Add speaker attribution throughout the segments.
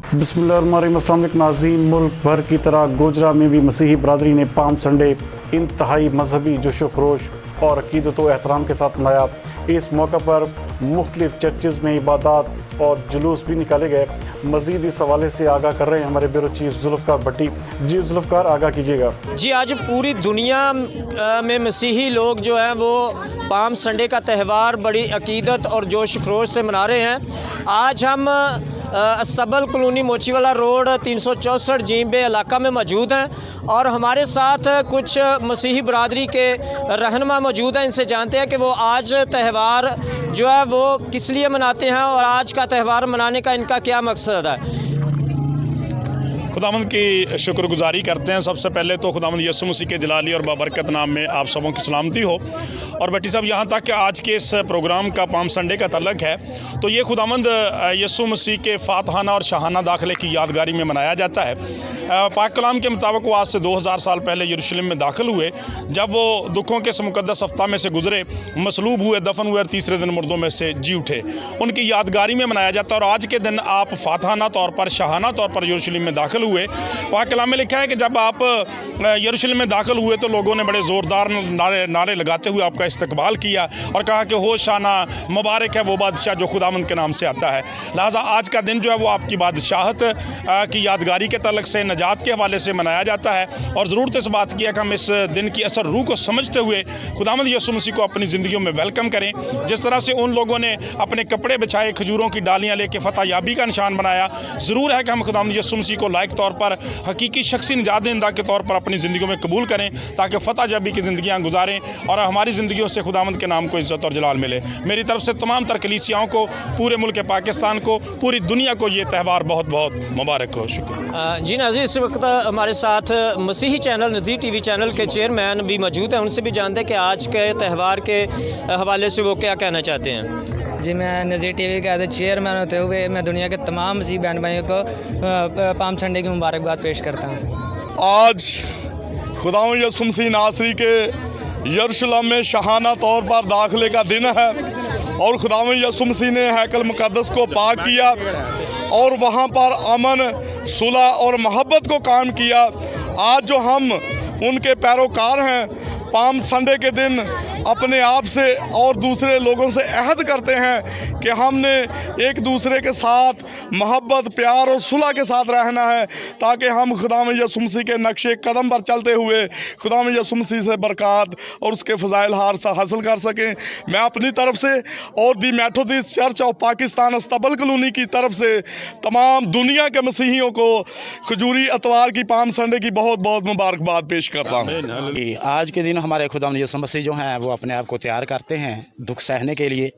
Speaker 1: बिस्मिल्लाहिर्रहमानिर्रहीम नाज़रीन, मुल्क भर की तरह गोजरा में भी मसीही बरादरी ने पाम संडे इंतहाई मजहबी जोशो खरोश और अकीदत व एहतराम के साथ मनाया। इस मौका पर मुख्तलिफ चर्चेज़ में इबादत और जुलूस भी निकाले गए। मज़ीद इस हवाले से आगाह कर रहे हैं हमारे ब्यूरो चीफ जुल्फ़कार भट्टी। जी जुल्फ़कार, आगाह कीजिएगा।
Speaker 2: जी, आज पूरी दुनिया में मसीही लोग जो हैं वो पाम संडे का त्यौहार बड़ी अकीदत और जोश खरोश से मना रहे हैं। आज हम अस्तबल कॉलोनी मोचीवाला रोड 364 जीबे इलाका में मौजूद हैं और हमारे साथ कुछ मसीही बरादरी के रहनुमा मौजूद हैं। इनसे जानते हैं कि वो आज त्यौहार जो है वो किस लिए मनाते हैं और आज का त्यौहार मनाने का इनका क्या मकसद है।
Speaker 3: खुदावंद की शुक्रगुजारी करते हैं। सबसे पहले तो खुदावंद यीशु मसीह के जलाली और बाबरकत नाम में आप सबों की सलामती हो। और भट्टी साहब, यहाँ तक कि आज के इस प्रोग्राम का पाम संडे का तल्लक है तो ये खुदावंद यीशु मसीह के फातहाना और शाहाना दाखिले की यादगारी में मनाया जाता है। पाक कलाम के मुताबिक वो आज से 2000 साल पहले यरूशलेम में दाखिल हुए, जब वो दुखों के इस मुकद्दस हफ्ता में से गुजरे, मसलूब हुए, दफन हुए और तीसरे दिन मुर्दों में से जी उठे। उनकी यादगारी में मनाया जाता है। और आज के दिन आप फातहाना तौर पर, शाहाना तौर पर यरूशलेम में दाखिल हुए। पाक कलाम में लिखा है कि जब आप यरूशलेम में दाखिल हुए तो लोगों ने बड़े ज़ोरदार नारे लगाते हुए आपका इस्तकबाल किया और कहा कि होशाना, मुबारक है वो बादशाह जो खुदावंद के नाम से आता है। लिहाजा आज का दिन जो है वो आपकी बादशाहत की यादगारी के तल्लक से, नजात के हवाले से मनाया जाता है। और ज़रूरत इस बात की है कि हम इस दिन की असर रूह को समझते हुए खुदावंद यीशु मसीह को अपनी ज़िंदगियों में वेलकम करें। जिस तरह से उन लोगों ने अपने कपड़े बिछाए, खजूरों की डालियाँ लेके फतह याबी का निशान बनाया, ज़रूर है कि हम खुदावंद यीशु मसीह को लायक तौर पर हकीकी शख्सी निजात दहिंदा के तौर पर अपनी ज़िंदगियों में कबूल करें, ताकि फतह याबी की ज़िंदगियाँ गुजारें और हमारी ज़िंदगियों से खुदावंद के नाम को इज़्ज़त और जलाल मिले। मेरी तरफ से तमाम तर कलीसियाओं को, पूरे मुल्क पाकिस्तान को, पूरी दुनिया को ये त्यौहार बहुत बहुत मुबारक हो। शुक्रिया।
Speaker 2: जी नाज़रीन, इस वक्त हमारे साथ मसीही चैनल नज़ीर टीवी चैनल के चेयरमैन भी मौजूद हैं। उनसे भी जानते हैं कि आज के त्यौहार के हवाले से वो क्या कहना चाहते हैं।
Speaker 4: जी, मैं नज़ीर टीवी का एज ए चेयरमैन होते हुए मैं दुनिया के तमाम मसीही बहन भाइयों को पाम संडे की मुबारकबाद पेश करता हूँ।
Speaker 5: आज खुदावंद यीशु मसीह नासरी के यरूशलेम में शाहाना तौर पर दाखिले का दिन है और खुदावंद यीशु मसीह ने हैकल मुक़द्दस को पाक किया और वहाँ पर अमन, सुलह और मोहब्बत को कायम किया। आज जो हम उनके पैरोकार हैं, पाम संडे के दिन अपने आप से और दूसरे लोगों से अहद करते हैं कि हमने एक दूसरे के साथ मोहब्बत, प्यार और सुलह के साथ रहना है, ताकि हम खुदावंद यीशु मसीह के नक्शे कदम पर चलते हुए खुदावंद यीशु मसीह से बरक़ात और उसके फ़ज़ाइल हासिल कर सकें। मैं अपनी तरफ से और दी मेथोडिस्ट चर्च ऑफ पाकिस्तान अस्तबल कॉलोनी की तरफ से तमाम दुनिया के मसीहियों को खजूरी अतवार की पाम संडे की बहुत बहुत मुबारकबाद पेश करता हूँ।
Speaker 6: आज के दिन हमारे खुदावंद यीशु मसीह जो हैं वो अपने आप को तैयार करते हैं दुख सहने के लिए,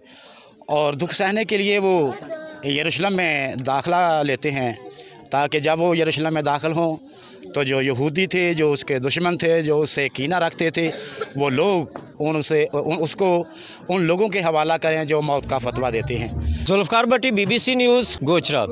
Speaker 6: और दुख सहने के लिए वो यरूशलेम में दाखिला लेते हैं, ताकि जब वो यरूशलेम में दाखिल हों तो जो यहूदी थे, जो उसके दुश्मन थे, जो उससे कीना रखते थे, वो लोग उसको उन लोगों के हवाला करें जो मौत का फतवा देते हैं।
Speaker 2: जुल्फ़कार भट्टी, BBC न्यूज़, गोजरा।